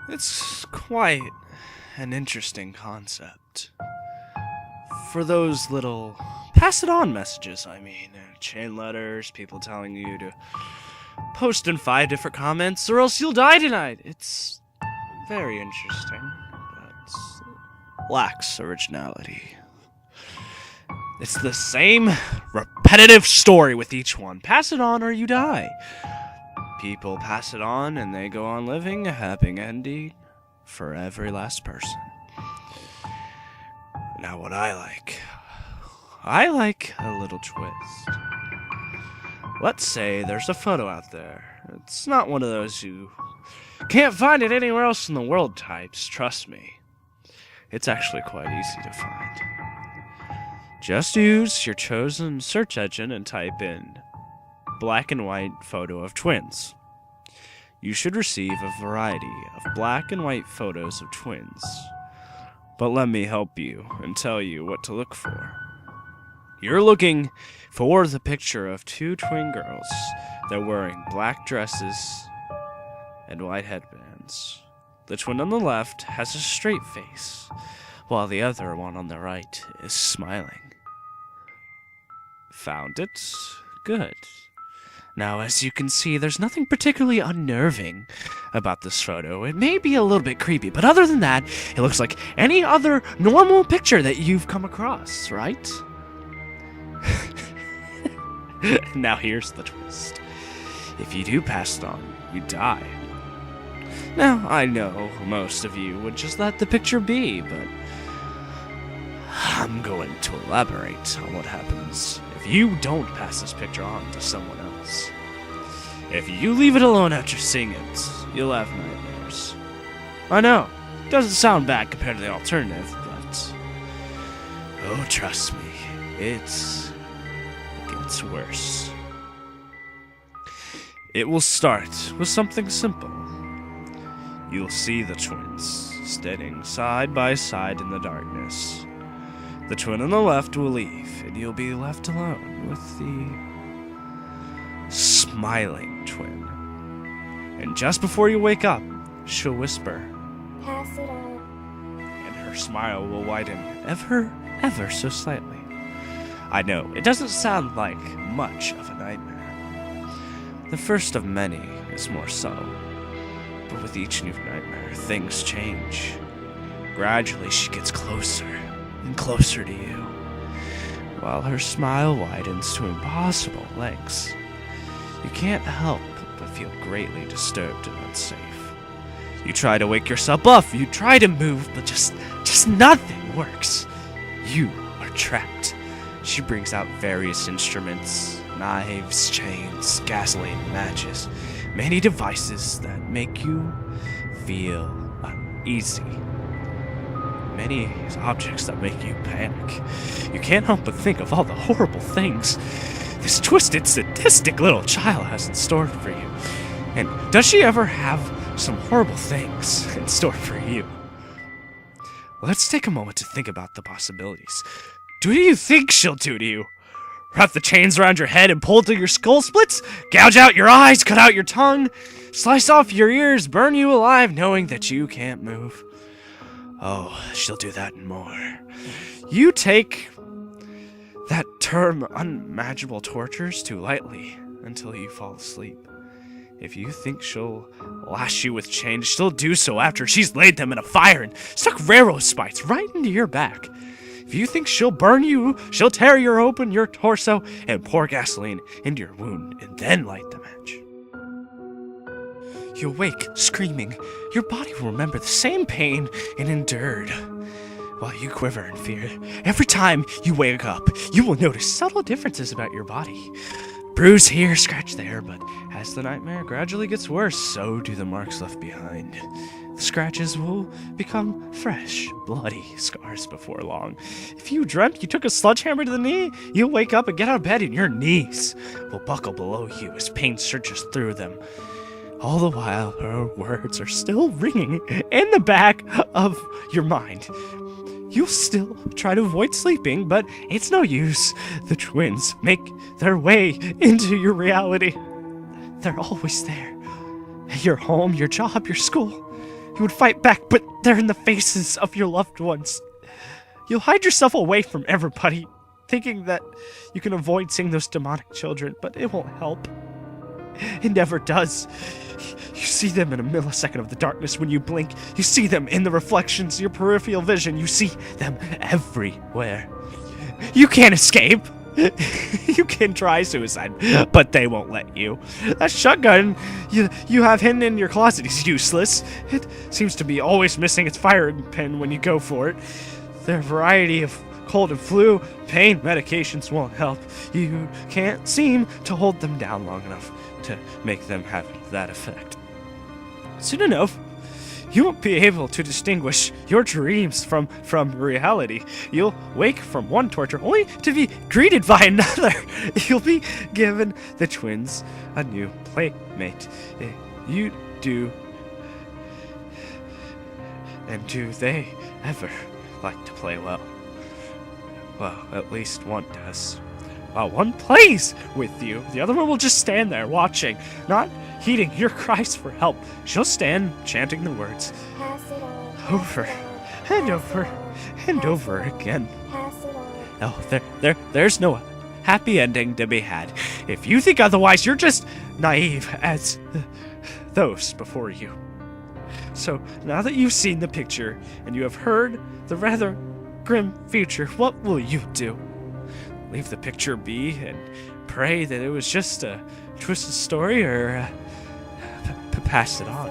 It's quite an interesting concept. For those little pass it on messages, I mean, chain letters, people telling you to post in 5 different comments or else you'll die tonight. It's very interesting, but lacks originality. It's the same repetitive story with each one. Pass it on or you die. People pass it on and they go on living a happy ending for every last person. Now what I like a little twist. Let's say there's a photo out there. It's not one of those you can't find it anywhere else in the world types, trust me. It's actually quite easy to find. Just use your chosen search engine and type in black and white photo of twins. You should receive a variety of black and white photos of twins. But let me help you and tell you what to look for. You're looking for the picture of 2 twin girls. They're wearing black dresses and white headbands. The twin on the left has a straight face, while the other one on the right is smiling. Found it? Good. Now, as you can see, there's nothing particularly unnerving about this photo. It may be a little bit creepy, but other than that, it looks like any other normal picture that you've come across, right? Now here's the twist. If you do pass it on, you die. Now, I know most of you would just let the picture be, but I'm going to elaborate on what happens if you don't pass this picture on to someone else. If you leave it alone after seeing it, you'll have nightmares. I know, it doesn't sound bad compared to the alternative, but oh, trust me, it gets worse. It will start with something simple. You'll see the twins standing side by side in the darkness. The twin on the left will leave, and you'll be left alone with the smiling twin. And just before you wake up, she'll whisper, "Pass it on." And her smile will widen ever so slightly. I know, it doesn't sound like much of a nightmare. The first of many is more subtle. But with each new nightmare, things change. Gradually, she gets closer and closer to you, while her smile widens to impossible lengths. You can't help but feel greatly disturbed and unsafe. You try to wake yourself up, you try to move, but just nothing works. You are trapped. She brings out various instruments, knives, chains, gasoline, matches, many devices that make you feel uneasy. Many objects that make you panic. You can't help but think of all the horrible things this twisted, sadistic little child has in store for you. And does she ever have some horrible things in store for you? Let's take a moment to think about the possibilities. What do you think she'll do to you? Wrap the chains around your head and pull till your skull splits? Gouge out your eyes, cut out your tongue? Slice off your ears, burn you alive knowing that you can't move? Oh, she'll do that and more. You take that term unimaginable tortures too lightly until you fall asleep. If you think she'll lash you with chains, she'll do so after she's laid them in a fire and stuck railroad spikes right into your back. If you think she'll burn you, she'll tear open your torso and pour gasoline into your wound and then light the match. You'll wake screaming. Your body will remember the same pain it endured while you quiver in fear. Every time you wake up, you will notice subtle differences about your body. Bruise here, scratch there, but as the nightmare gradually gets worse, so do the marks left behind. The scratches will become fresh, bloody scars before long. If you dreamt you took a sledgehammer to the knee, you'll wake up and get out of bed and your knees will buckle below you as pain surges through them. All the while, her words are still ringing in the back of your mind. You'll still try to avoid sleeping, but it's no use. The twins make their way into your reality. They're always there. Your home, your job, your school. You would fight back, but they're in the faces of your loved ones. You'll hide yourself away from everybody, thinking that you can avoid seeing those demonic children, but it won't help. It never does. You see them in a millisecond of the darkness when you blink. You see them in the reflections of your peripheral vision. You see them everywhere. You can't escape. You can try suicide, but they won't let you. That shotgun you have hidden in your closet is useless. It seems to be always missing its firing pin when you go for it. There are a variety of cold and flu, pain medications won't help. You can't seem to hold them down long enough to make them have that effect. Soon enough, you won't be able to distinguish your dreams from reality. You'll wake from one torture only to be greeted by another. You'll be given the twins a new playmate. You do. And do they ever like to play well? Well, at least one does. While one plays with you, the other one will just stand there watching, not heeding your cries for help. She'll stand chanting the words Pass it on. over and over and over again. Pass it on. Oh, there's no happy ending to be had. If you think otherwise, you're just naive as those before you. So, now that you've seen the picture and you have heard the rather grim future, what will you do? Leave the picture be and pray that it was just a twisted story, or pass it on?